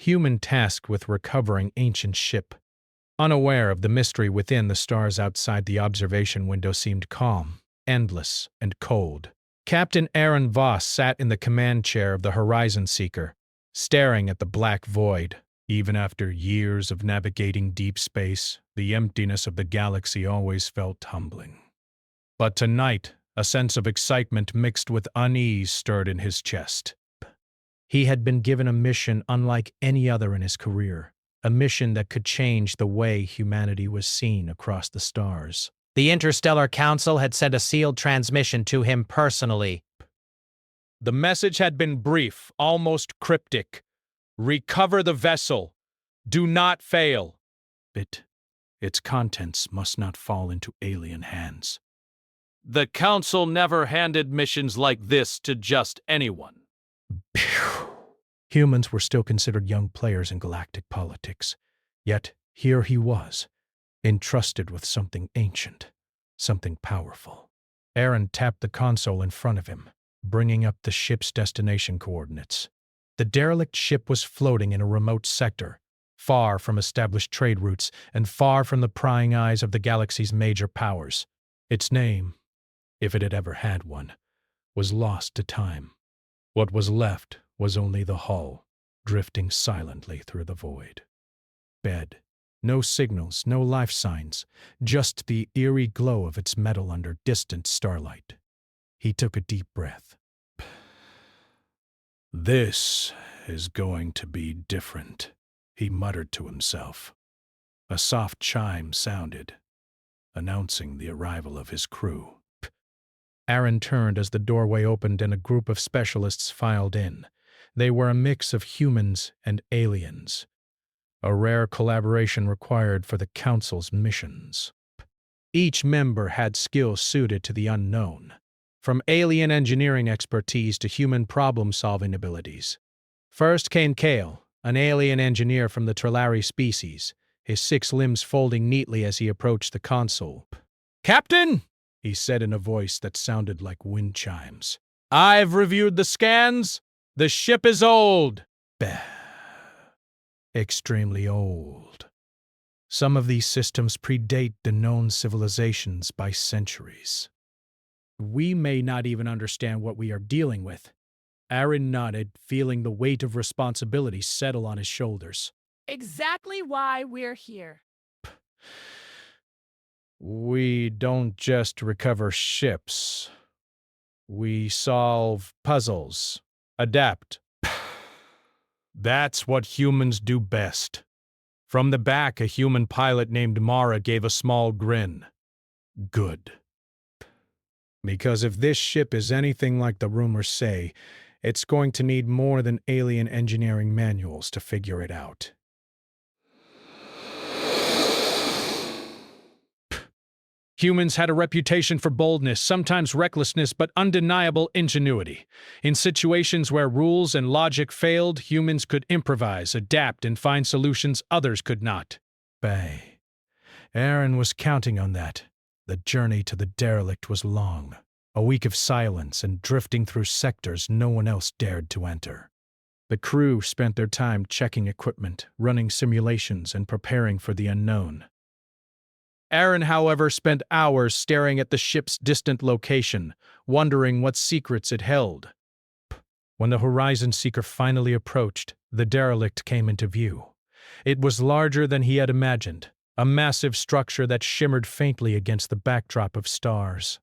human tasked with recovering ancient ship. Unaware of the mystery within, the stars outside the observation window seemed calm, endless, and cold. Captain Aaron Voss sat in the command chair of the Horizon Seeker, staring at the black void. Even after years of navigating deep space, the emptiness of the galaxy always felt humbling. But tonight, a sense of excitement mixed with unease stirred in his chest. He had been given a mission unlike any other in his career, a mission that could change the way humanity was seen across the stars. The Interstellar Council had sent a sealed transmission to him personally. The message had been brief, almost cryptic. Recover the vessel. Do not fail. But its contents must not fall into alien hands. The Council never handed missions like this to just anyone. Humans were still considered young players in galactic politics. Yet here he was, entrusted with something ancient, something powerful. Aaron tapped the console in front of him, bringing up the ship's destination coordinates. The derelict ship was floating in a remote sector, far from established trade routes and far from the prying eyes of the galaxy's major powers. Its name, if it had ever had one, was lost to time. What was left was only the hull, drifting silently through the void. Bed. No signals, no life signs, just the eerie glow of its metal under distant starlight. He took a deep breath. "This is going to be different," he muttered to himself. A soft chime sounded, announcing the arrival of his crew. Aaron turned as the doorway opened and a group of specialists filed in. They were a mix of humans and aliens, a rare collaboration required for the Council's missions. Each member had skills suited to the unknown, from alien engineering expertise to human problem-solving abilities. First came Kale, an alien engineer from the Trillari species, his 6 limbs folding neatly as he approached the console. "Captain!" he said in a voice that sounded like wind chimes. "I've reviewed the scans. The ship is old." Bah. Extremely old. Some of these systems predate the known civilizations by centuries. "We may not even understand what we are dealing with." Aaron nodded, feeling the weight of responsibility settle on his shoulders. "Exactly why we're here." "We don't just recover ships. We solve puzzles, adapt. That's what humans do best." From the back, a human pilot named Mara gave a small grin. "Good. Because if this ship is anything like the rumors say, it's going to need more than alien engineering manuals to figure it out." Humans had a reputation for boldness, sometimes recklessness, but undeniable ingenuity. In situations where rules and logic failed, humans could improvise, adapt, and find solutions others could not. Bay. Aaron was counting on that. The journey to the derelict was long, a week of silence and drifting through sectors no one else dared to enter. The crew spent their time checking equipment, running simulations, and preparing for the unknown. Aaron, however, spent hours staring at the ship's distant location, wondering what secrets it held. When the Horizon Seeker finally approached, the derelict came into view. It was larger than he had imagined, a massive structure that shimmered faintly against the backdrop of stars.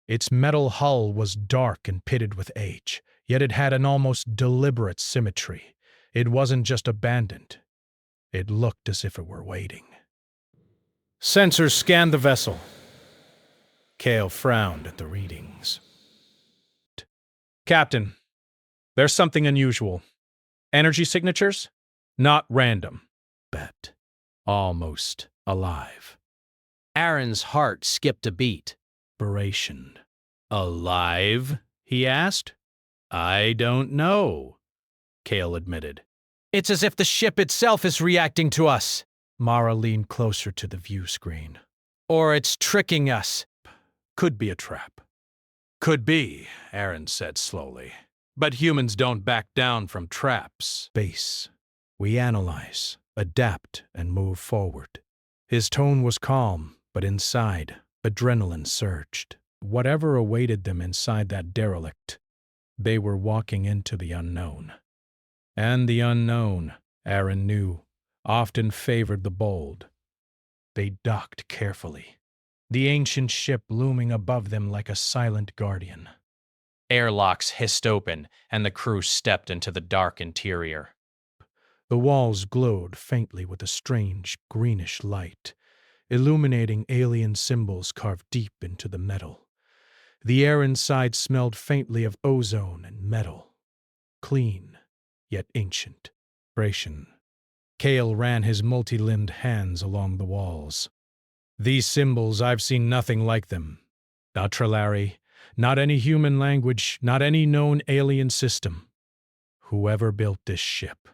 Its metal hull was dark and pitted with age, yet it had an almost deliberate symmetry. It wasn't just abandoned. It looked as if it were waiting. "Sensors scanned the vessel." Kale frowned at the readings. "Captain, there's something unusual. Energy signatures? Not random. But almost alive." Aaron's heart skipped a beat. Inspiration. "Alive?" he asked. "I don't know," Kale admitted. "It's as if the ship itself is reacting to us." Mara leaned closer to the view screen. "Or it's tricking us." "Could be a trap." "Could be," Aaron said slowly. "But humans don't back down from traps." Space We analyze, adapt, and move forward. His tone was calm, but inside, adrenaline surged. Whatever awaited them inside that derelict, they were walking into the unknown. And the unknown, Aaron knew, often favored the bold. They docked carefully, the ancient ship looming above them like a silent guardian. Airlocks hissed open, and the crew stepped into the dark interior. The walls glowed faintly with a strange, greenish light, illuminating alien symbols carved deep into the metal. The air inside smelled faintly of ozone and metal, clean, yet ancient. Kale ran his multi-limbed hands along the walls. These symbols, I've seen nothing like them. Not Trillari, not any human language, not any known alien system. Whoever built this ship.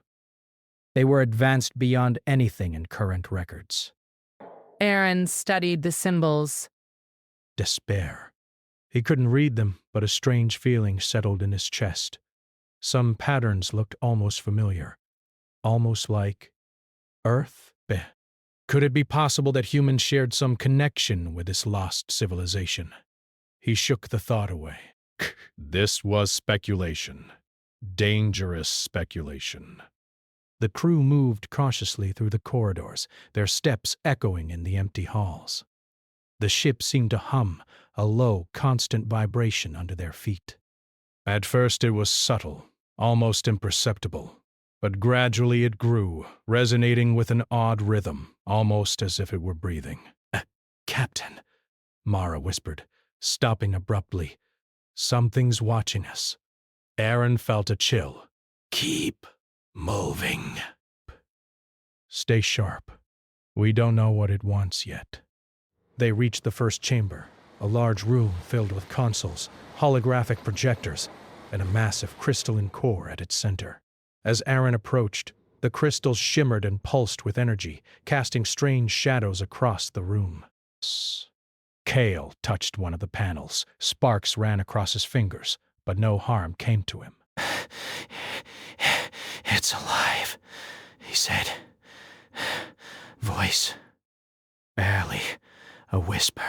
They were advanced beyond anything in current records. Aaron studied the symbols. Despair. He couldn't read them, but a strange feeling settled in his chest. Some patterns looked almost familiar, almost like Earth. Could it be possible that humans shared some connection with this lost civilization? He shook the thought away. This was speculation. Dangerous speculation. The crew moved cautiously through the corridors, their steps echoing in the empty halls. The ship seemed to hum, a low, constant vibration under their feet. At first it was subtle, almost imperceptible, but gradually it grew, resonating with an odd rhythm, almost as if it were breathing. Captain, Mara whispered, stopping abruptly. Something's watching us. Aaron felt a chill. Keep moving. Stay sharp. We don't know what it wants yet. They reached the first chamber, a large room filled with consoles, holographic projectors, and a massive crystalline core at its center. As Aaron approached, the crystals shimmered and pulsed with energy, casting strange shadows across the room. Kale touched one of the panels. Sparks ran across his fingers, but no harm came to him. It's alive, he said. Voice. Barely a whisper.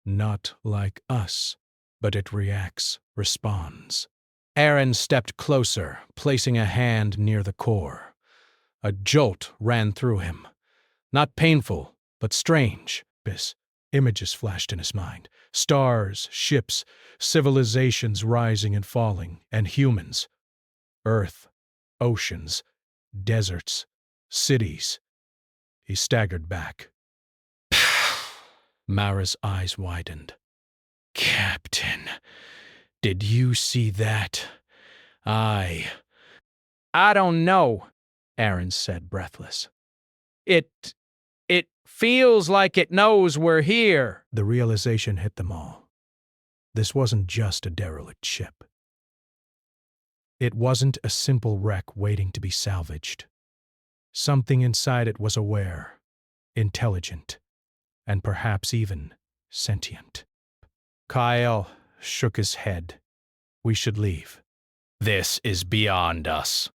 Not like us, but it reacts, responds. Aaron stepped closer, placing a hand near the core. A jolt ran through him. Not painful, but strange. Images flashed in his mind. Stars, ships, civilizations rising and falling, and humans. Earth, oceans, deserts, cities. He staggered back. Mara's eyes widened. Captain, did you see that? I don't know, Aaron said, breathless. It feels like it knows we're here. The realization hit them all. This wasn't just a derelict ship. It wasn't a simple wreck waiting to be salvaged. Something inside it was aware, intelligent, and perhaps even sentient. Kyle shook his head. We should leave. This is beyond us.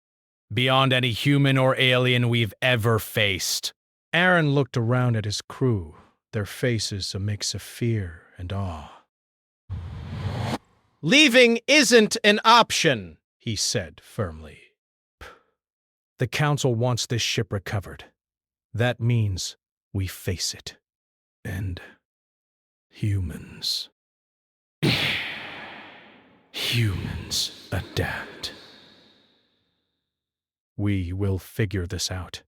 Beyond any human or alien we've ever faced. Aaron looked around at his crew, their faces a mix of fear and awe. Leaving isn't an option, he said firmly. The Council wants this ship recovered. That means we face it. And humans. Humans adapt. We will figure this out.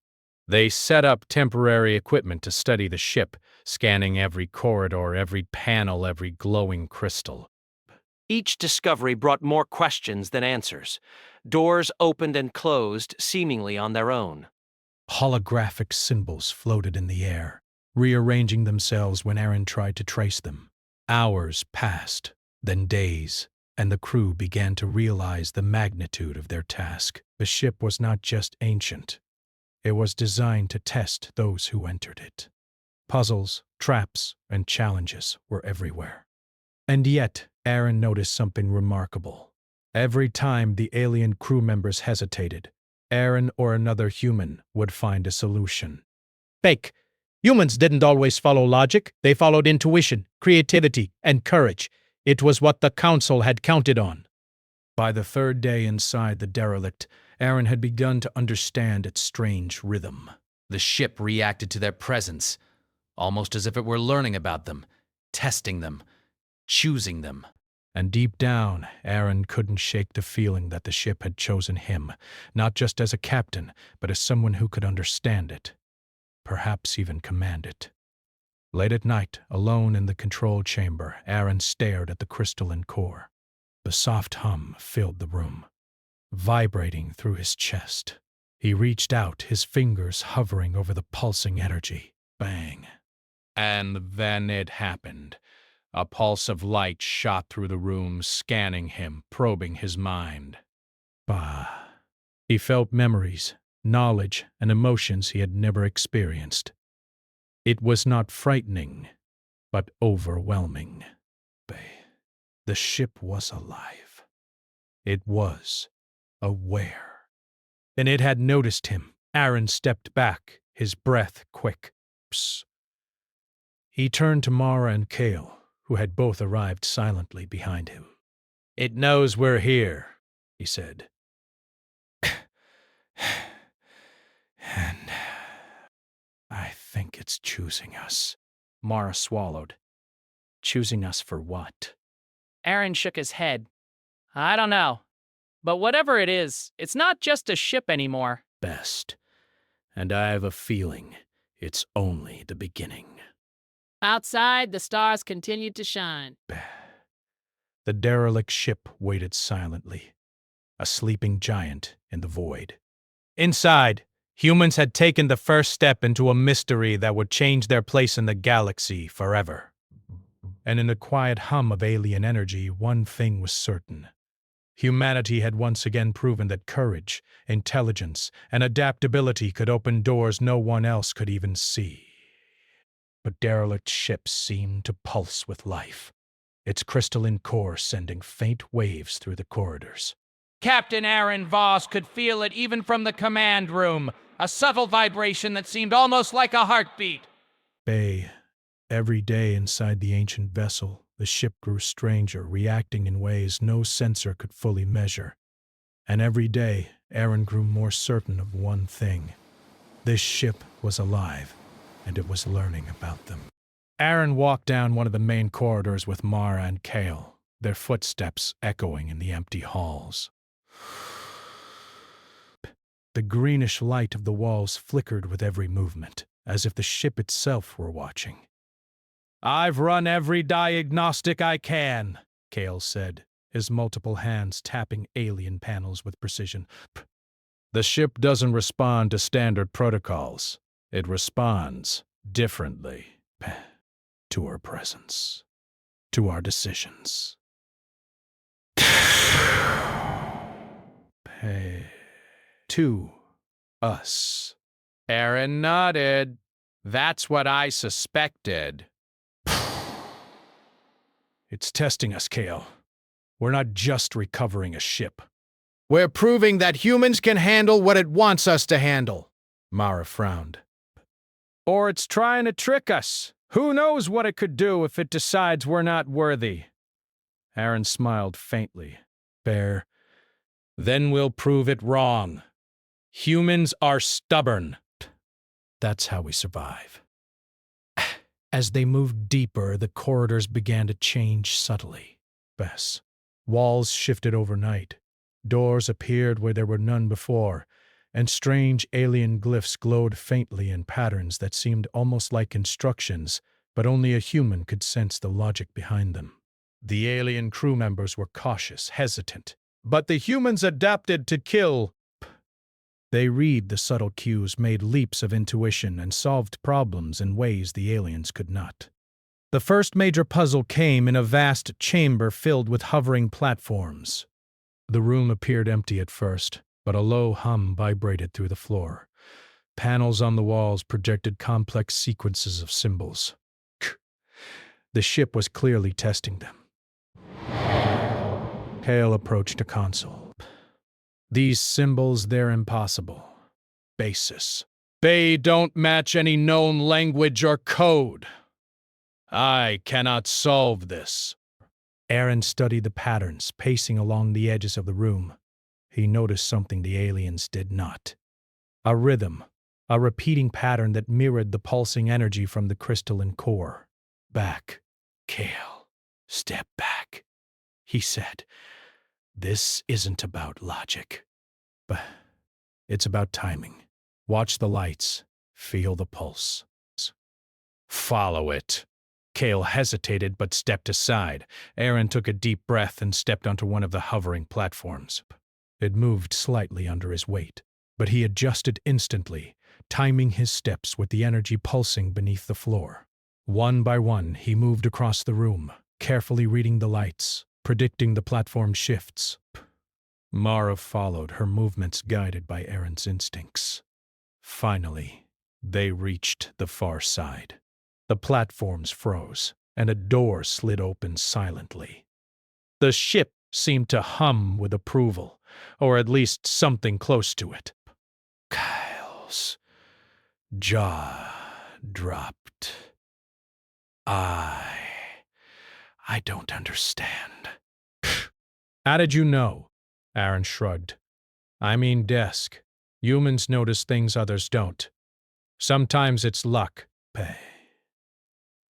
They set up temporary equipment to study the ship, scanning every corridor, every panel, every glowing crystal. Each discovery brought more questions than answers. Doors opened and closed, seemingly on their own. Holographic symbols floated in the air, rearranging themselves when Aaron tried to trace them. Hours passed, then days, and the crew began to realize the magnitude of their task. The ship was not just ancient. It was designed to test those who entered it. Puzzles, traps, and challenges were everywhere. And yet, Aaron noticed something remarkable. Every time the alien crew members hesitated, Aaron or another human would find a solution. Fake. Humans didn't always follow logic. They followed intuition, creativity, and courage. It was what the Council had counted on. By the third day inside the derelict, Aaron had begun to understand its strange rhythm. The ship reacted to their presence, almost as if it were learning about them, testing them, choosing them. And deep down, Aaron couldn't shake the feeling that the ship had chosen him, not just as a captain, but as someone who could understand it, perhaps even command it. Late at night, alone in the control chamber, Aaron stared at the crystalline core. The soft hum filled the room, vibrating through his chest. He reached out, his fingers hovering over the pulsing energy. Bang. And then it happened. A pulse of light shot through the room, scanning him, probing his mind. Bah. He felt memories, knowledge, and emotions he had never experienced. It was not frightening, but overwhelming. The ship was alive. It was aware. And it had noticed him. Aaron stepped back, his breath quick. Psst. He turned to Mara and Kale, who had both arrived silently behind him. "It knows we're here," he said. "And I think it's choosing us." Mara swallowed. "Choosing us for what?" Aaron shook his head. "I don't know. But whatever it is, it's not just a ship anymore." "Best. And I have a feeling it's only the beginning." Outside, the stars continued to shine. The derelict ship waited silently, a sleeping giant in the void. Inside, humans had taken the first step into a mystery that would change their place in the galaxy forever. And in the quiet hum of alien energy, one thing was certain. Humanity had once again proven that courage, intelligence, and adaptability could open doors no one else could even see. But derelict ship seemed to pulse with life, its crystalline core sending faint waves through the corridors. Captain Aaron Voss could feel it even from the command room, a subtle vibration that seemed almost like a heartbeat. Every day inside the ancient vessel, the ship grew stranger, reacting in ways no sensor could fully measure. And every day, Aaron grew more certain of one thing. This ship was alive, and it was learning about them. Aaron walked down one of the main corridors with Mara and Kale, their footsteps echoing in the empty halls. The greenish light of the walls flickered with every movement, as if the ship itself were watching. "I've run every diagnostic I can," Kale said, his multiple hands tapping alien panels with precision. "The ship doesn't respond to standard protocols. It responds differently to our presence, to our decisions. To us." Aaron nodded. "That's what I suspected." "It's testing us, Kale. We're not just recovering a ship. We're proving that humans can handle what it wants us to handle." Mara frowned. "Or it's trying to trick us. Who knows what it could do if it decides we're not worthy?" Aaron smiled faintly. "Fair. Then we'll prove it wrong. Humans are stubborn. That's how we survive." As they moved deeper, the corridors began to change subtly. Walls shifted overnight. Doors appeared where there were none before, and strange alien glyphs glowed faintly in patterns that seemed almost like instructions, but only a human could sense the logic behind them. The alien crew members were cautious, hesitant, but the humans adapted to kill. They read the subtle cues, made leaps of intuition, and solved problems in ways the aliens could not. The first major puzzle came in a vast chamber filled with hovering platforms. The room appeared empty at first, but a low hum vibrated through the floor. Panels on the walls projected complex sequences of symbols. The ship was clearly testing them. Kale approached a console. These symbols, they're impossible. Basis. They don't match any known language or code. I cannot solve this. Aaron studied the patterns, pacing along the edges of the room. He noticed something the aliens did not. A rhythm, a repeating pattern that mirrored the pulsing energy from the crystalline core. Back, Kale. Step back, he said. This isn't about logic, but it's about timing. Watch the lights, feel the pulse. Follow it. Kale hesitated but stepped aside. Aaron took a deep breath and stepped onto one of the hovering platforms. It moved slightly under his weight, but he adjusted instantly, timing his steps with the energy pulsing beneath the floor. One by one, he moved across the room, carefully reading the lights, predicting the platform shifts. Mara followed, her movements guided by Aaron's instincts. Finally, they reached the far side. The platforms froze, and a door slid open silently. The ship seemed to hum with approval, or at least something close to it. Kyle's jaw dropped. I don't understand. How did you know? Aaron shrugged. I mean desk. Humans notice things others don't. Sometimes it's luck.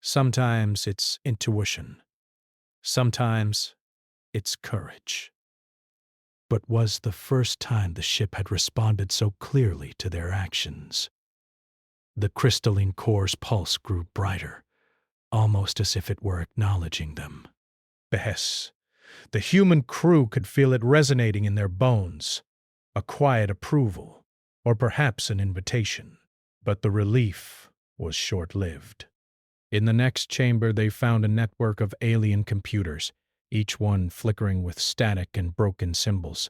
Sometimes it's intuition. Sometimes it's courage. But was the first time the ship had responded so clearly to their actions. The crystalline core's pulse grew brighter, almost as if it were acknowledging them. Bess, the human crew could feel it resonating in their bones, a quiet approval, or perhaps an invitation. But the relief was short-lived. In the next chamber, they found a network of alien computers, each one flickering with static and broken symbols.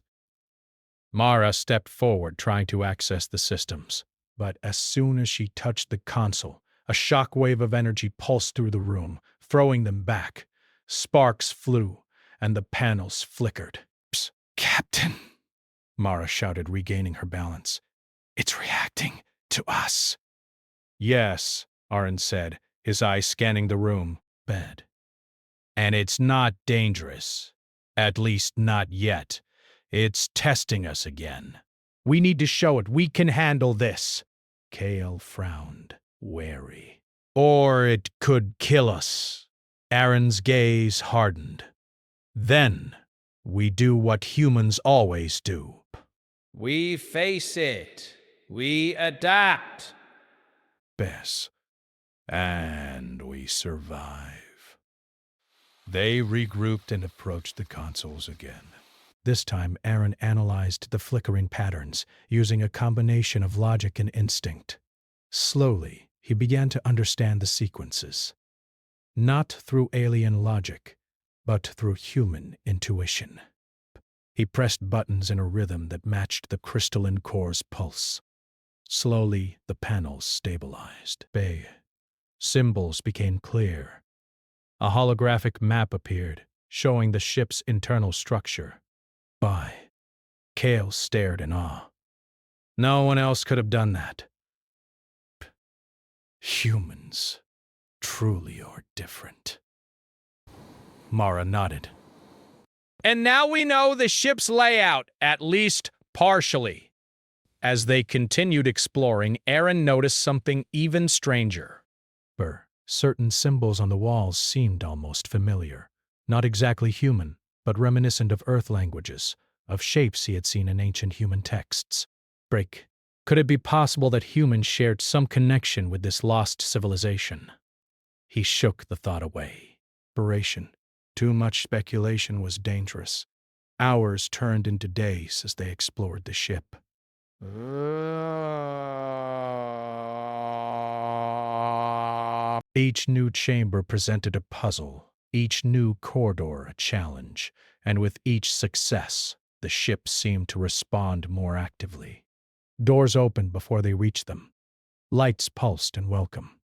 Mara stepped forward, trying to access the systems. But as soon as she touched the console, a shock wave of energy pulsed through the room, throwing them back. Sparks flew, and the panels flickered. Psst, Captain, Mara shouted, regaining her balance. It's reacting to us. Yes, Aaron said, his eyes scanning the room. Bed. And it's not dangerous. At least not yet. It's testing us again. We need to show it. We can handle this. Kale frowned, wary. Or it could kill us. Aaron's gaze hardened. Then we do what humans always do. We face it. We adapt. Bess. And we survive. They regrouped and approached the consoles again. This time, Aaron analyzed the flickering patterns, using a combination of logic and instinct. Slowly, he began to understand the sequences. Not through alien logic, but through human intuition. He pressed buttons in a rhythm that matched the crystalline core's pulse. Slowly, the panels stabilized. Symbols became clear. A holographic map appeared, showing the ship's internal structure. Kale stared in awe. No one else could have done that. Humans truly are different. Mara nodded. And now we know the ship's layout, at least partially. As they continued exploring, Aaron noticed something even stranger. Certain symbols on the walls seemed almost familiar. Not exactly human, but reminiscent of Earth languages, of shapes he had seen in ancient human texts. Could it be possible that humans shared some connection with this lost civilization? He shook the thought away. Too much speculation was dangerous. Hours turned into days as they explored the ship. Each new chamber presented a puzzle, each new corridor a challenge, and with each success, the ship seemed to respond more actively. Doors opened before they reached them. Lights pulsed in welcome.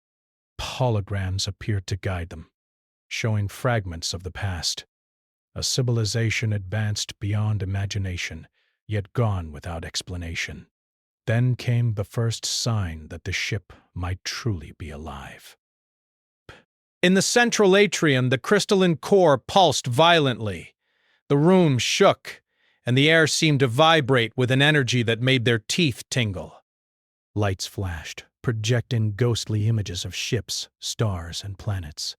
Holograms appeared to guide them, showing fragments of the past. A civilization advanced beyond imagination, yet gone without explanation. Then came the first sign that the ship might truly be alive. In the central atrium, the crystalline core pulsed violently. The room shook, and the air seemed to vibrate with an energy that made their teeth tingle. Lights flashed, projecting ghostly images of ships, stars, and planets.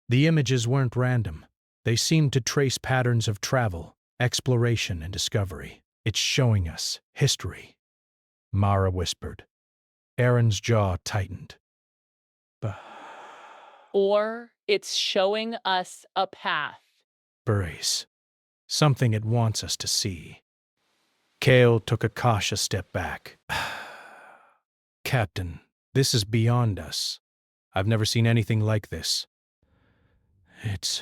The images weren't random. They seemed to trace patterns of travel, exploration, and discovery. "It's showing us history," Mara whispered. Aaron's jaw tightened. Or it's showing us a path. Brace. Something it wants us to see. Kale took a cautious step back. Captain, this is beyond us. I've never seen anything like this. It's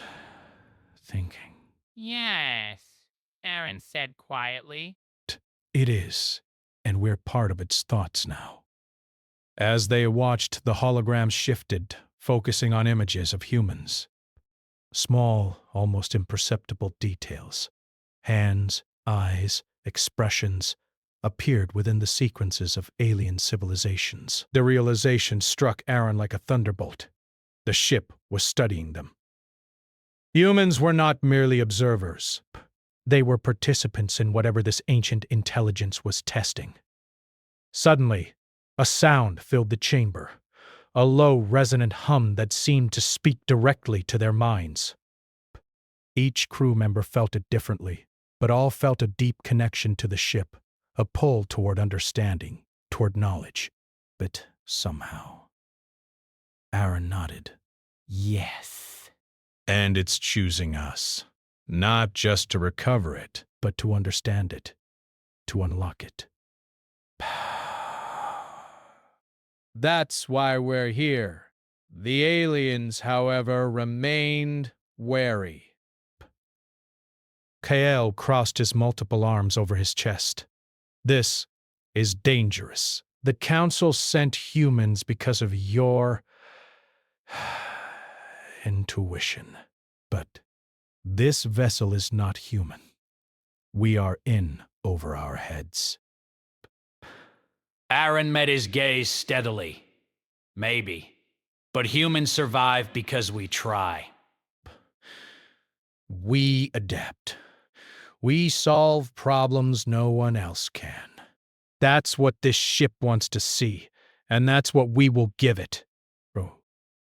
thinking. Yes, Aaron said quietly. It is, and we're part of its thoughts now. As they watched, the holograms shifted, focusing on images of humans. Small, almost imperceptible details, hands, eyes, expressions, appeared within the sequences of alien civilizations. The realization struck Aaron like a thunderbolt. The ship was studying them. Humans were not merely observers. They were participants in whatever this ancient intelligence was testing. Suddenly, a sound filled the chamber, a low, resonant hum that seemed to speak directly to their minds. Each crew member felt it differently, but all felt a deep connection to the ship, a pull toward understanding, toward knowledge. But somehow... Aaron nodded. Yes. And it's choosing us, not just to recover it, but to understand it, to unlock it. That's why we're here. The aliens, however, remained wary. Kael crossed his multiple arms over his chest. This is dangerous. The Council sent humans because of your intuition. But this vessel is not human. We are in over our heads. Aaron met his gaze steadily. Maybe. But humans survive because we try. We adapt. We solve problems no one else can. That's what this ship wants to see, and that's what we will give it.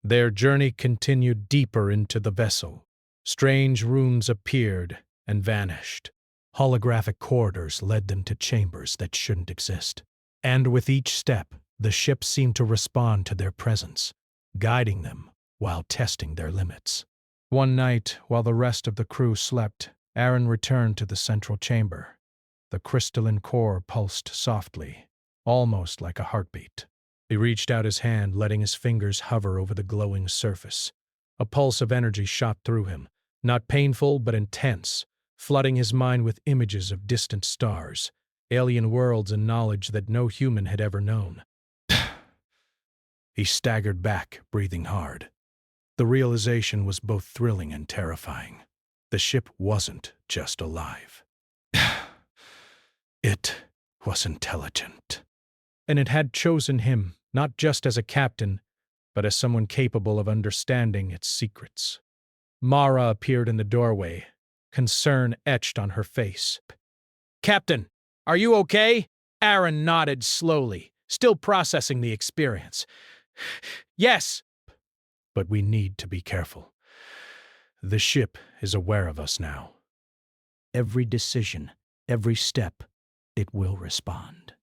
Their journey continued deeper into the vessel. Strange rooms appeared and vanished. Holographic corridors led them to chambers that shouldn't exist. And with each step, the ship seemed to respond to their presence, guiding them while testing their limits. One night, while the rest of the crew slept, Aaron returned to the central chamber. The crystalline core pulsed softly, almost like a heartbeat. He reached out his hand, letting his fingers hover over the glowing surface. A pulse of energy shot through him, not painful but intense, flooding his mind with images of distant stars, alien worlds, and knowledge that no human had ever known. He staggered back, breathing hard. The realization was both thrilling and terrifying. The ship wasn't just alive. It was intelligent. And it had chosen him, not just as a captain, but as someone capable of understanding its secrets. Mara appeared in the doorway, concern etched on her face. "Captain, are you okay?" Aaron nodded slowly, still processing the experience. "Yes." "But we need to be careful. The ship is aware of us now. Every decision, every step, it will respond."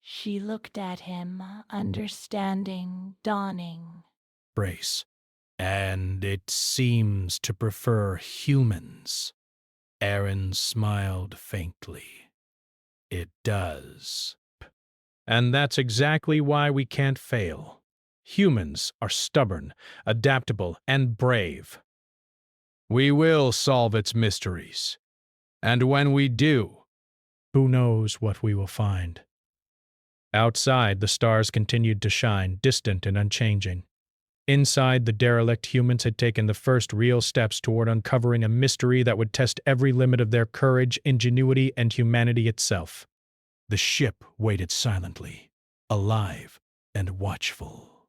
She looked at him, understanding, dawning. Brace. "And it seems to prefer humans." Aaron smiled faintly. "It does. And that's exactly why we can't fail. Humans are stubborn, adaptable, and brave. We will solve its mysteries. And when we do, who knows what we will find." Outside, the stars continued to shine, distant and unchanging. Inside the derelict, humans had taken the first real steps toward uncovering a mystery that would test every limit of their courage, ingenuity, and humanity itself. The ship waited silently, alive and watchful.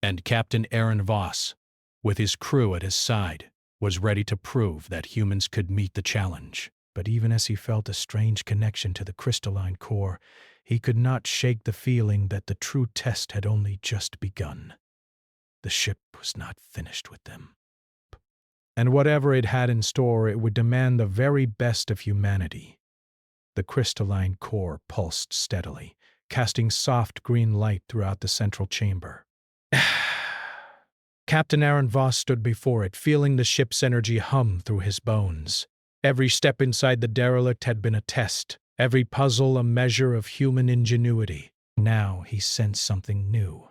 And Captain Aaron Voss, with his crew at his side, was ready to prove that humans could meet the challenge. But even as he felt a strange connection to the crystalline core, he could not shake the feeling that the true test had only just begun. The ship was not finished with them. And whatever it had in store, it would demand the very best of humanity. The crystalline core pulsed steadily, casting soft green light throughout the central chamber. Captain Aaron Voss stood before it, feeling the ship's energy hum through his bones. Every step inside the derelict had been a test, every puzzle a measure of human ingenuity. Now he sensed something new.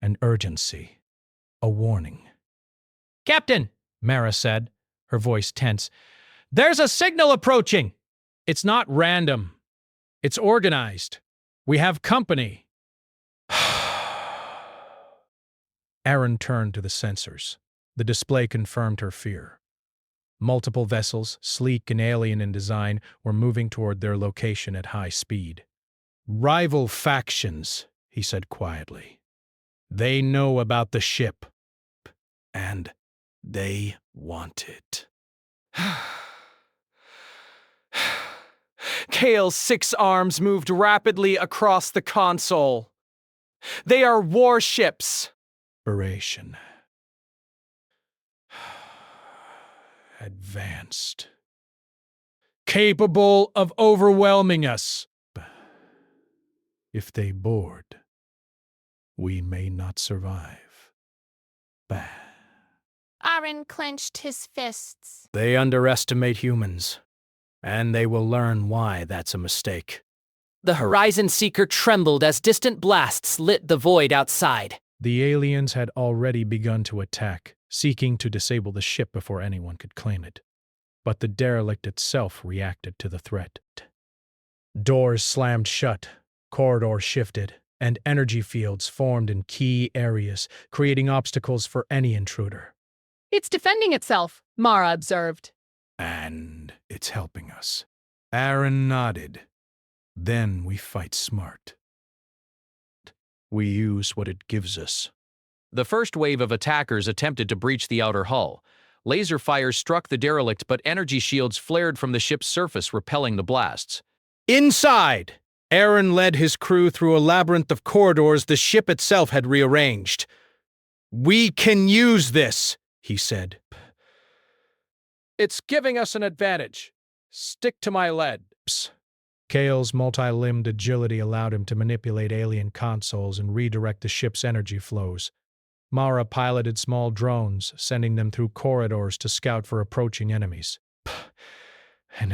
An urgency. A warning. Captain, Mara said, her voice tense, there's a signal approaching. It's not random. It's organized. We have company. Aaron turned to the sensors. The display confirmed her fear. Multiple vessels, sleek and alien in design, were moving toward their location at high speed. Rival factions, he said quietly. They know about the ship, and they want it. Kale's 6 arms moved rapidly across the console. They are warships. Operation. Advanced. Capable of overwhelming us. If they board, we may not survive. Bah. Aaron clenched his fists. They underestimate humans, and they will learn why that's a mistake. The Horizon Seeker trembled as distant blasts lit the void outside. The aliens had already begun to attack, seeking to disable the ship before anyone could claim it. But the derelict itself reacted to the threat. Doors slammed shut, corridors shifted, and energy fields formed in key areas, creating obstacles for any intruder. It's defending itself, Mara observed. And it's helping us. Aaron nodded. Then we fight smart. We use what it gives us. The first wave of attackers attempted to breach the outer hull. Laser fire struck the derelict, but energy shields flared from the ship's surface, repelling the blasts. Inside! Aaron led his crew through a labyrinth of corridors the ship itself had rearranged. We can use this, he said. It's giving us an advantage. Stick to my leads. Kale's multi-limbed agility allowed him to manipulate alien consoles and redirect the ship's energy flows. Mara piloted small drones, sending them through corridors to scout for approaching enemies. And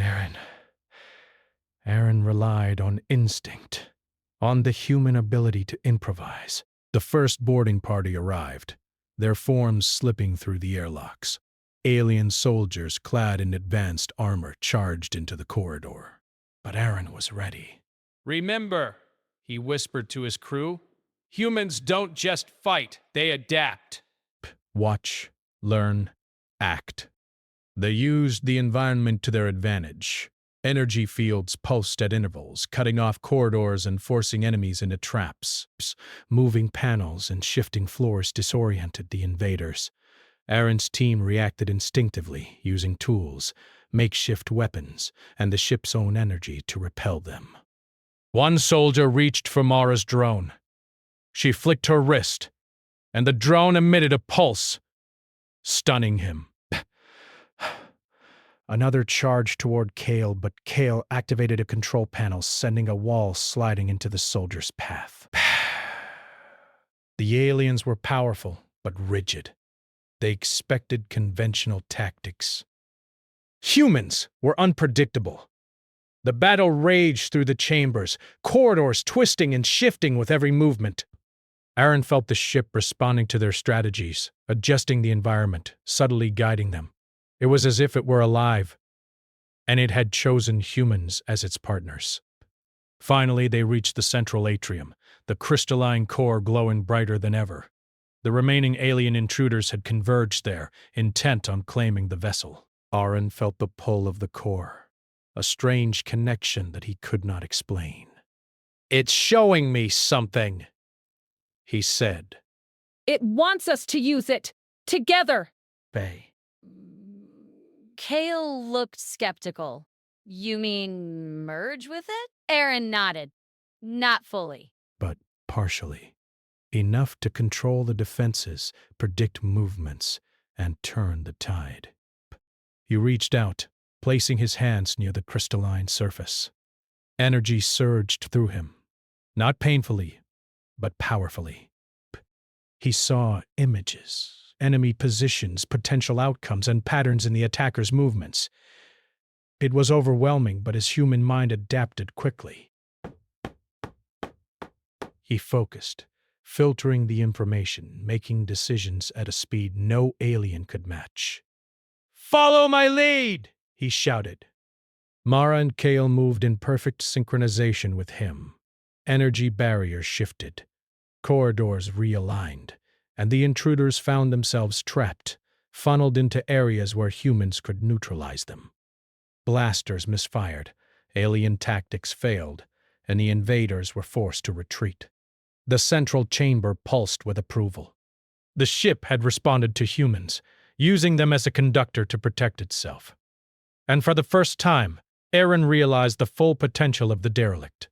Aaron relied on instinct, on the human ability to improvise. The first boarding party arrived, their forms slipping through the airlocks. Alien soldiers clad in advanced armor charged into the corridor. But Aaron was ready. Remember, he whispered to his crew, humans don't just fight, they adapt. Watch, learn, act. They used the environment to their advantage. Energy fields pulsed at intervals, cutting off corridors and forcing enemies into traps. Moving panels and shifting floors disoriented the invaders. Aaron's team reacted instinctively, using tools, makeshift weapons, and the ship's own energy to repel them. One soldier reached for Mara's drone. She flicked her wrist, and the drone emitted a pulse, stunning him. Another charged toward Kale, but Kale activated a control panel, sending a wall sliding into the soldier's path. The aliens were powerful, but rigid. They expected conventional tactics. Humans were unpredictable. The battle raged through the chambers, corridors twisting and shifting with every movement. Aaron felt the ship responding to their strategies, adjusting the environment, subtly guiding them. It was as if it were alive, and it had chosen humans as its partners. Finally, they reached the central atrium, the crystalline core glowing brighter than ever. The remaining alien intruders had converged there, intent on claiming the vessel. Aaron felt the pull of the core, a strange connection that he could not explain. "It's showing me something," he said. It wants us to use it. Together. Bay. Kale looked skeptical. You mean merge with it? Aaron nodded. Not fully. But partially. Enough to control the defenses, predict movements, and turn the tide. He reached out, placing his hands near the crystalline surface. Energy surged through him, not painfully, but powerfully. He saw images, enemy positions, potential outcomes, and patterns in the attacker's movements. It was overwhelming, but his human mind adapted quickly. He focused, filtering the information, making decisions at a speed no alien could match. "Follow my lead!" he shouted. Mara and Kale moved in perfect synchronization with him. Energy barriers shifted, corridors realigned, and the intruders found themselves trapped, funneled into areas where humans could neutralize them. Blasters misfired, alien tactics failed, and the invaders were forced to retreat. The central chamber pulsed with approval. The ship had responded to humans, using them as a conductor to protect itself. And for the first time, Aaron realized the full potential of the derelict.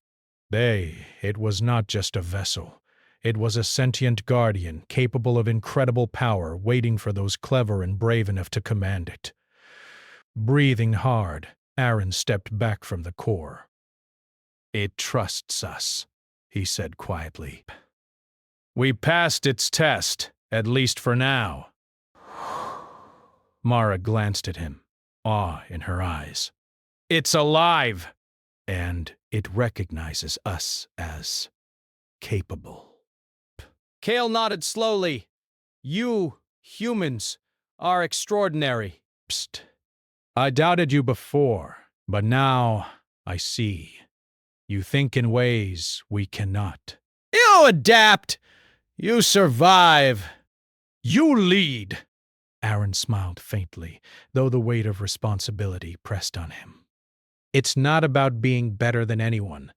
It was not just a vessel. It was a sentient guardian capable of incredible power, waiting for those clever and brave enough to command it. Breathing hard, Aaron stepped back from the core. "It trusts us," he said quietly. "We passed its test, at least for now." Mara glanced at him, awe in her eyes. "It's alive, and it recognizes us as capable." Kale nodded slowly. "You, humans, are extraordinary." "Psst. I doubted you before, but now I see. You think in ways we cannot." "You adapt! You survive! You lead!" Aaron smiled faintly, though the weight of responsibility pressed on him. "It's not about being better than anyone.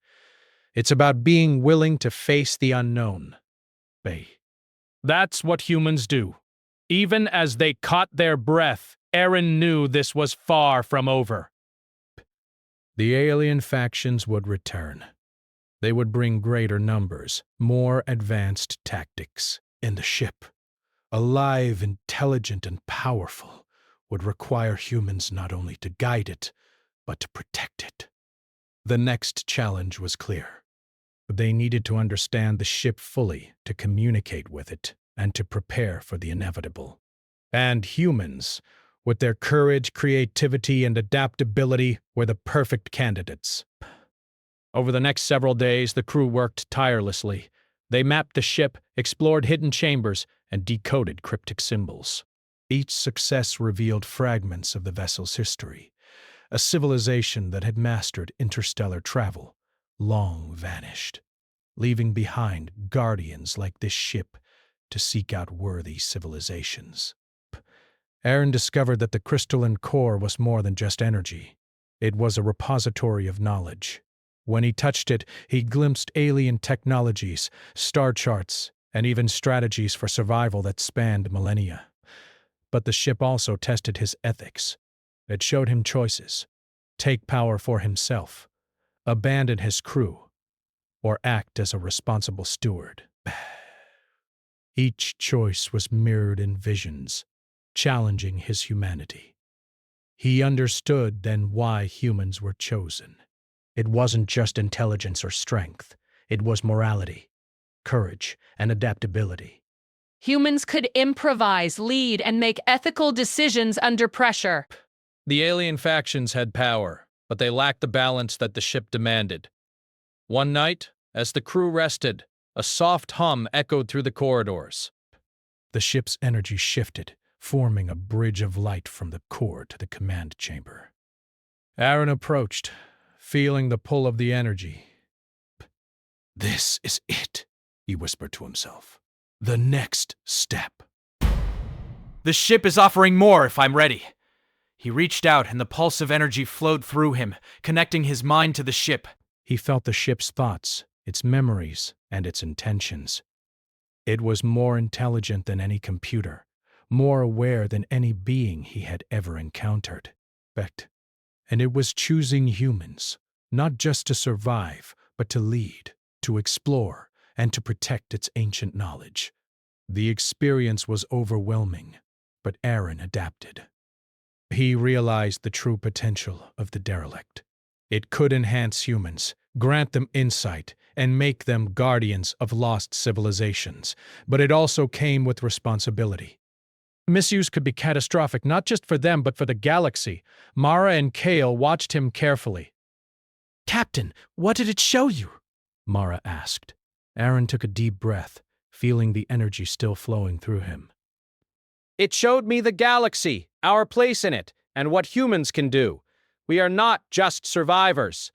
It's about being willing to face the unknown." That's what humans do. Even as they caught their breath, Aaron knew this was far from over. The alien factions would return. They would bring greater numbers, more advanced tactics. In the ship, alive, intelligent, and powerful, would require humans not only to guide it, but to protect it. The next challenge was clear. They needed to understand the ship fully, to communicate with it, and to prepare for the inevitable. And humans, with their courage, creativity, and adaptability, were the perfect candidates. Over the next several days, the crew worked tirelessly. They mapped the ship, explored hidden chambers, and decoded cryptic symbols. Each success revealed fragments of the vessel's history. A civilization that had mastered interstellar travel long vanished, leaving behind guardians like this ship to seek out worthy civilizations. Aaron discovered that the crystalline core was more than just energy. It was a repository of knowledge. When he touched it, he glimpsed alien technologies, star charts, and even strategies for survival that spanned millennia. But the ship also tested his ethics. It showed him choices: take power for himself, abandon his crew, or act as a responsible steward. Each choice was mirrored in visions, challenging his humanity. He understood then why humans were chosen. It wasn't just intelligence or strength. It was morality, courage, and adaptability. Humans could improvise, lead, and make ethical decisions under pressure. The alien factions had power, but they lacked the balance that the ship demanded. One night, as the crew rested, a soft hum echoed through the corridors. The ship's energy shifted, forming a bridge of light from the core to the command chamber. Aaron approached, feeling the pull of the energy. "This is it," he whispered to himself. The next step. The ship is offering more if I'm ready. He reached out and the pulse of energy flowed through him, connecting his mind to the ship. He felt the ship's thoughts, its memories, and its intentions. It was more intelligent than any computer, more aware than any being he had ever encountered. And it was choosing humans, not just to survive, but to lead, to explore, and to protect its ancient knowledge. The experience was overwhelming, but Aaron adapted. He realized the true potential of the derelict. It could enhance humans, grant them insight, and make them guardians of lost civilizations, but it also came with responsibility. Misuse could be catastrophic not just for them but for the galaxy. Mara and Kale watched him carefully. Captain, what did it show you? Mara asked. Aaron took a deep breath, feeling the energy still flowing through him. It showed me the galaxy, our place in it, and what humans can do. We are not just survivors.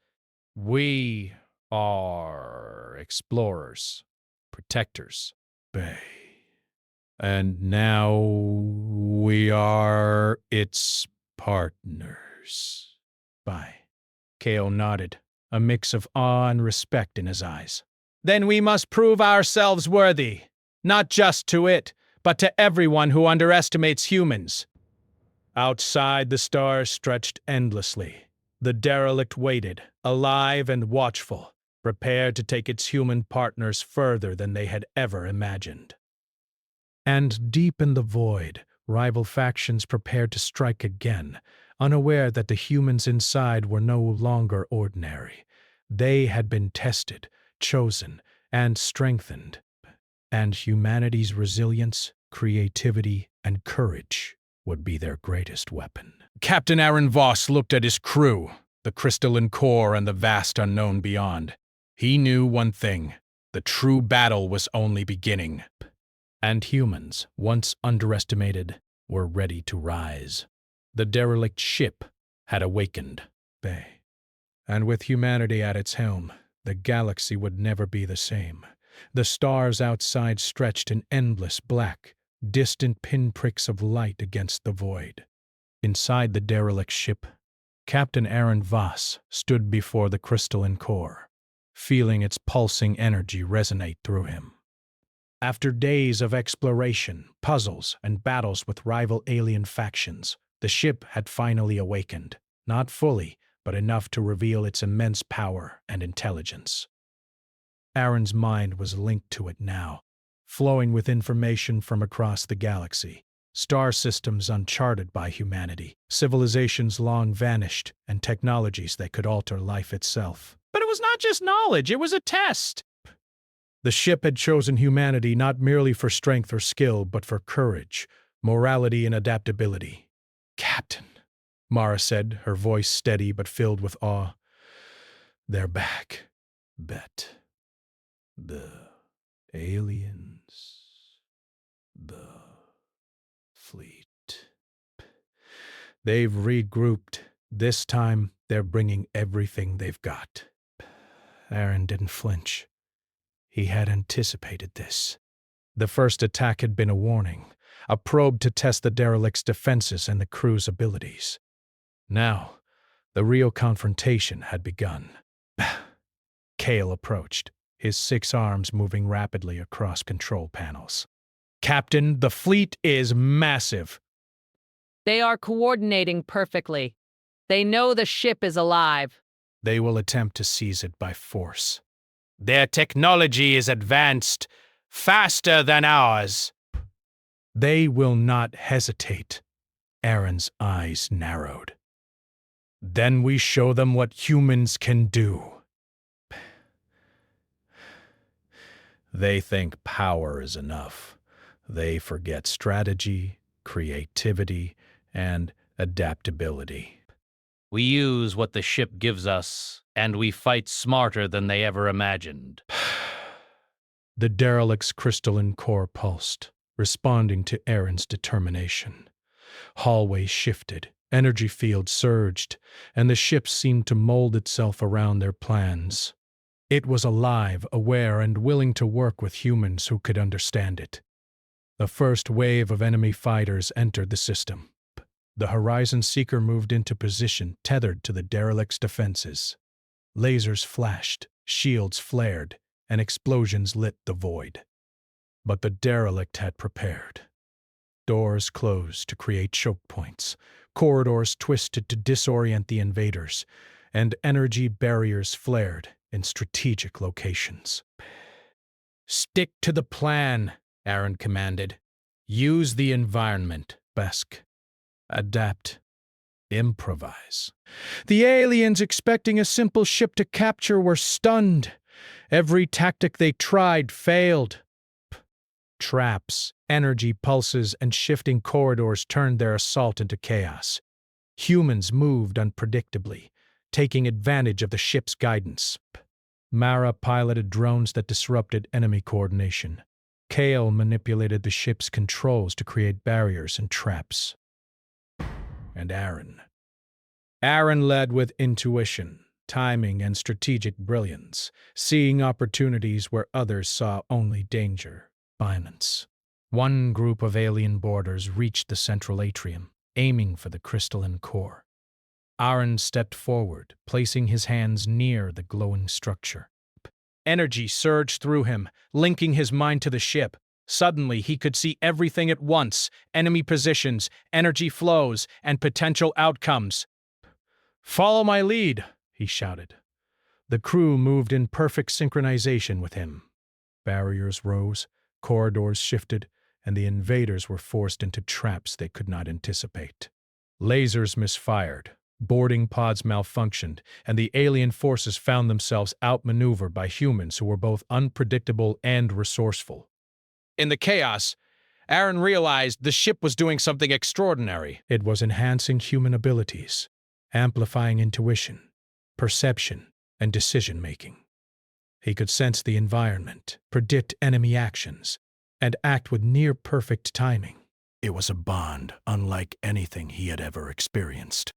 We are explorers, protectors, Bay. And now we are its partners. Bye. Kale nodded, a mix of awe and respect in his eyes. Then we must prove ourselves worthy, not just to it, but to everyone who underestimates humans. Outside, the stars stretched endlessly. The derelict waited, alive and watchful, prepared to take its human partners further than they had ever imagined. And deep in the void, rival factions prepared to strike again, unaware that the humans inside were no longer ordinary. They had been tested, chosen, and strengthened, and humanity's resilience, creativity, and courage would be their greatest weapon. Captain Aaron Voss looked at his crew, the crystalline core and the vast unknown beyond. He knew one thing: the true battle was only beginning. And humans, once underestimated, were ready to rise. The derelict ship had awakened. Bay. And with humanity at its helm, the galaxy would never be the same. The stars outside stretched in endless black, distant pinpricks of light against the void. Inside the derelict ship, Captain Aaron Voss stood before the crystalline core, feeling its pulsing energy resonate through him. After days of exploration, puzzles, and battles with rival alien factions, the ship had finally awakened, not fully, but enough to reveal its immense power and intelligence. Aaron's mind was linked to it now, flowing with information from across the galaxy, star systems uncharted by humanity, civilizations long vanished, and technologies that could alter life itself. But it was not just knowledge, it was a test. The ship had chosen humanity not merely for strength or skill, but for courage, morality, and adaptability. Captain, Mara said, her voice steady but filled with awe. They're back. Bet. The aliens. The fleet. They've regrouped. This time, they're bringing everything they've got. Aaron didn't flinch. He had anticipated this. The first attack had been a warning, a probe to test the derelict's defenses and the crew's abilities. Now, the real confrontation had begun. Kale approached, his 6 arms moving rapidly across control panels. Captain, the fleet is massive. They are coordinating perfectly. They know the ship is alive. They will attempt to seize it by force. Their technology is advanced, faster than ours. They will not hesitate. Aaron's eyes narrowed. Then we show them what humans can do. They think power is enough. They forget strategy, creativity, and adaptability. We use what the ship gives us, and we fight smarter than they ever imagined. The derelict's crystalline core pulsed, responding to Aaron's determination. Hallways shifted, energy fields surged, and the ship seemed to mold itself around their plans. It was alive, aware, and willing to work with humans who could understand it. The first wave of enemy fighters entered the system. The Horizon Seeker moved into position, tethered to the derelict's defenses. Lasers flashed, shields flared, and explosions lit the void. But the derelict had prepared. Doors closed to create choke points, corridors twisted to disorient the invaders, and energy barriers flared in strategic locations. Stick to the plan, Aaron commanded. Use the environment. Besk. Adapt. Improvise. The aliens, expecting a simple ship to capture, were stunned. Every tactic they tried failed. Traps, energy pulses, and shifting corridors turned their assault into chaos. Humans moved unpredictably, taking advantage of the ship's guidance. Mara piloted drones that disrupted enemy coordination. Kale manipulated the ship's controls to create barriers and traps. And Aaron. Aaron led with intuition, timing, and strategic brilliance, seeing opportunities where others saw only danger. Violence. One group of alien boarders reached the central atrium, aiming for the crystalline core. Aaron stepped forward, placing his hands near the glowing structure. Energy surged through him, linking his mind to the ship. Suddenly, he could see everything at once: enemy positions, energy flows, and potential outcomes. "Follow my lead," he shouted. The crew moved in perfect synchronization with him. Barriers rose, corridors shifted, and the invaders were forced into traps they could not anticipate. Lasers misfired, boarding pods malfunctioned, and the alien forces found themselves outmaneuvered by humans who were both unpredictable and resourceful. In the chaos, Aaron realized the ship was doing something extraordinary. It was enhancing human abilities, amplifying intuition, perception, and decision-making. He could sense the environment, predict enemy actions, and act with near-perfect timing. It was a bond unlike anything he had ever experienced.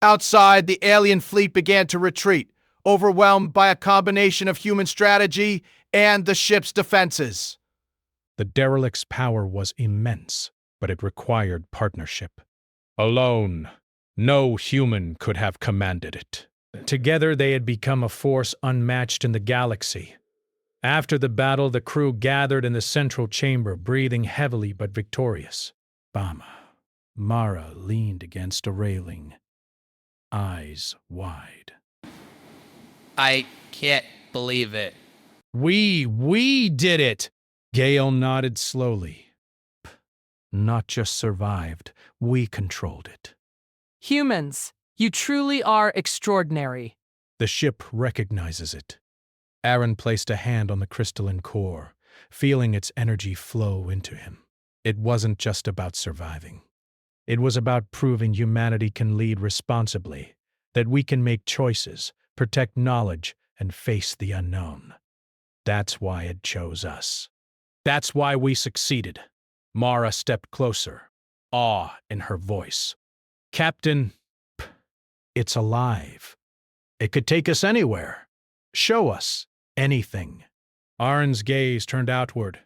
Outside, the alien fleet began to retreat, overwhelmed by a combination of human strategy and the ship's defenses. The derelict's power was immense, but it required partnership. Alone, no human could have commanded it. Together, they had become a force unmatched in the galaxy. After the battle, the crew gathered in the central chamber, breathing heavily but victorious. Mara leaned against a railing, eyes wide. I can't believe it. We did it! Gale nodded slowly. Not just survived, we controlled it. Humans, you truly are extraordinary. The ship recognizes it. Aaron placed a hand on the crystalline core, feeling its energy flow into him. It wasn't just about surviving. It was about proving humanity can lead responsibly, that we can make choices, protect knowledge, and face the unknown. That's why it chose us. That's why we succeeded. Mara stepped closer, awe in her voice. Captain, it's alive. It could take us anywhere. Show us anything. Aaron's gaze turned outward,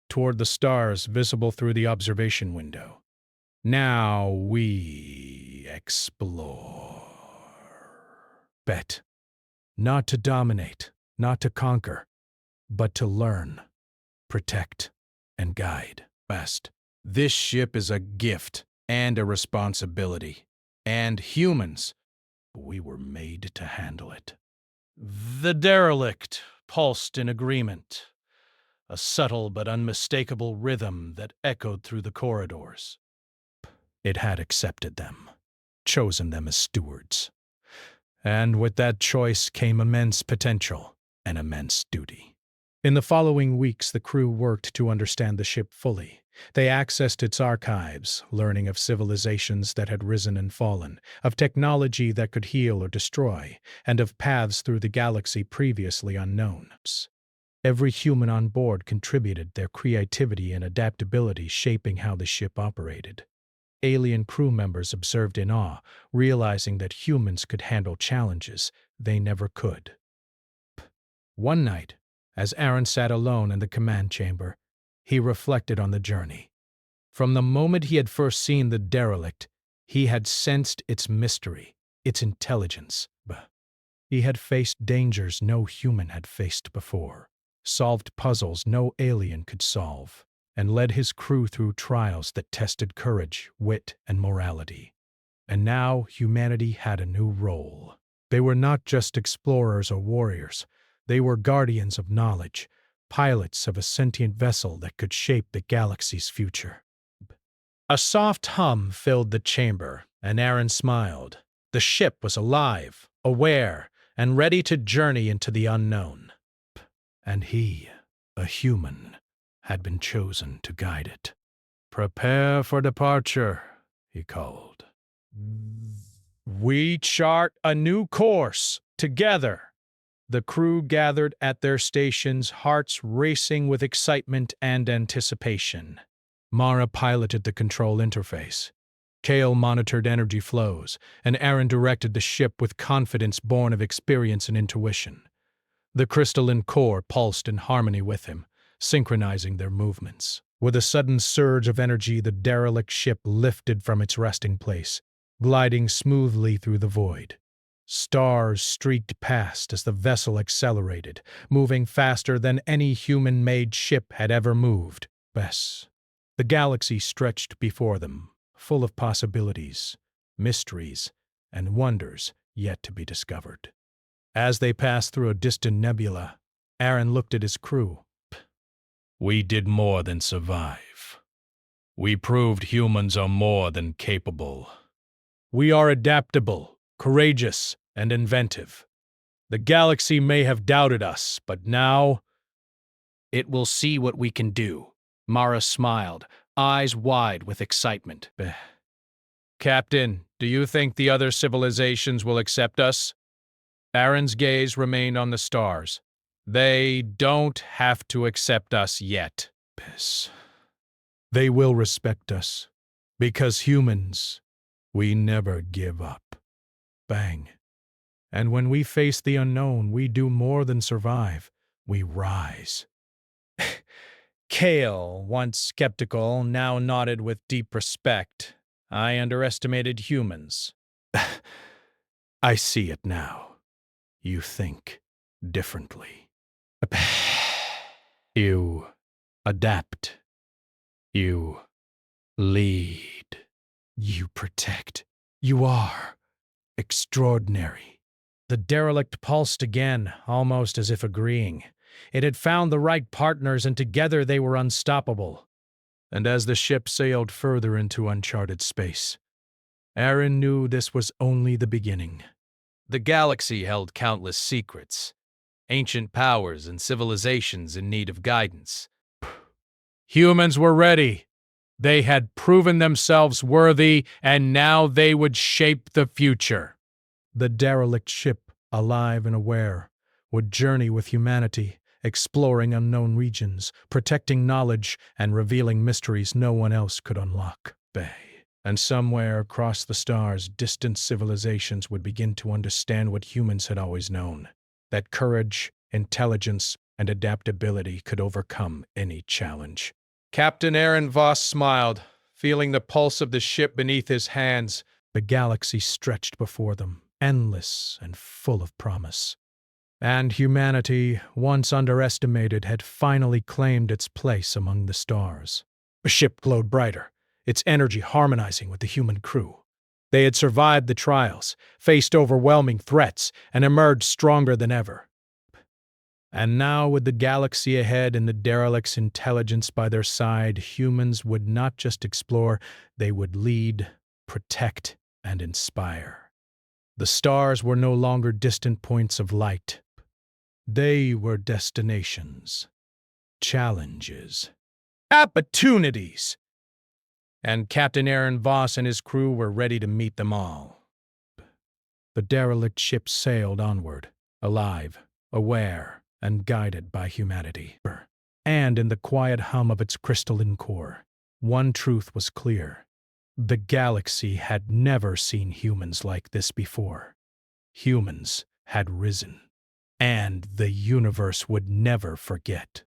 toward the stars visible through the observation window. Now we explore. Bet. Not to dominate, not to conquer, but to learn, protect, and guide. Best. This ship is a gift and a responsibility. And humans, we were made to handle it. The derelict pulsed in agreement, a subtle but unmistakable rhythm that echoed through the corridors. It had accepted them, chosen them as stewards. And with that choice came immense potential and immense duty. In the following weeks, the crew worked to understand the ship fully. They accessed its archives, learning of civilizations that had risen and fallen, of technology that could heal or destroy, and of paths through the galaxy previously unknown. Every human on board contributed their creativity and adaptability, shaping how the ship operated. Alien crew members observed in awe, realizing that humans could handle challenges they never could. One night, as Aaron sat alone in the command chamber, he reflected on the journey. From the moment he had first seen the derelict, he had sensed its mystery, its intelligence. He had faced dangers no human had faced before, solved puzzles no alien could solve, and led his crew through trials that tested courage, wit, and morality. And now humanity had a new role. They were not just explorers or warriors. They were guardians of knowledge, pilots of a sentient vessel that could shape the galaxy's future. A soft hum filled the chamber, and Aaron smiled. The ship was alive, aware, and ready to journey into the unknown. And he, a human, had been chosen to guide it. "Prepare for departure," he called. We chart a new course, together. The crew gathered at their stations, hearts racing with excitement and anticipation. Mara piloted the control interface. Kale monitored energy flows, and Aaron directed the ship with confidence born of experience and intuition. The crystalline core pulsed in harmony with him, synchronizing their movements. With a sudden surge of energy, the derelict ship lifted from its resting place, gliding smoothly through the void. Stars streaked past as the vessel accelerated, moving faster than any human-made ship had ever moved. The galaxy stretched before them, full of possibilities, mysteries, and wonders yet to be discovered. As they passed through a distant nebula, Aaron looked at his crew. We did more than survive. We proved humans are more than capable. We are adaptable, courageous, and inventive. The galaxy may have doubted us, but now It will see what we can do. Mara smiled, eyes wide with excitement. Captain, do you think the other civilizations will accept us? Aaron's gaze remained on the stars. They don't have to accept us yet. They will respect us, because humans, we never give up. Bang. And when we face the unknown, we do more than survive. We rise. Kale, once skeptical, now nodded with deep respect. I underestimated humans. I see it now. You think differently. You adapt. You lead. You protect. You are extraordinary. The derelict pulsed again, almost as if agreeing. It had found the right partners, and together they were unstoppable. And as the ship sailed further into uncharted space, Aaron knew this was only the beginning. The galaxy held countless secrets, ancient powers and civilizations in need of guidance. Humans were ready. They had proven themselves worthy, and now they would shape the future. The derelict ship, alive and aware, would journey with humanity, exploring unknown regions, protecting knowledge, and revealing mysteries no one else could unlock. And somewhere across the stars, distant civilizations would begin to understand what humans had always known, that courage, intelligence, and adaptability could overcome any challenge. Captain Aaron Voss smiled, feeling the pulse of the ship beneath his hands. The galaxy stretched before them, endless and full of promise. And humanity, once underestimated, had finally claimed its place among the stars. The ship glowed brighter, its energy harmonizing with the human crew. They had survived the trials, faced overwhelming threats, and emerged stronger than ever. And now, with the galaxy ahead and the derelict's intelligence by their side, humans would not just explore, they would lead, protect, and inspire. The stars were no longer distant points of light. They were destinations, challenges, Opportunities! And Captain Aaron Voss and his crew were ready to meet them all. The derelict ship sailed onward, alive, aware, and guided by humanity. And in the quiet hum of its crystalline core, one truth was clear. The galaxy had never seen humans like this before. Humans had risen. And the universe would never forget.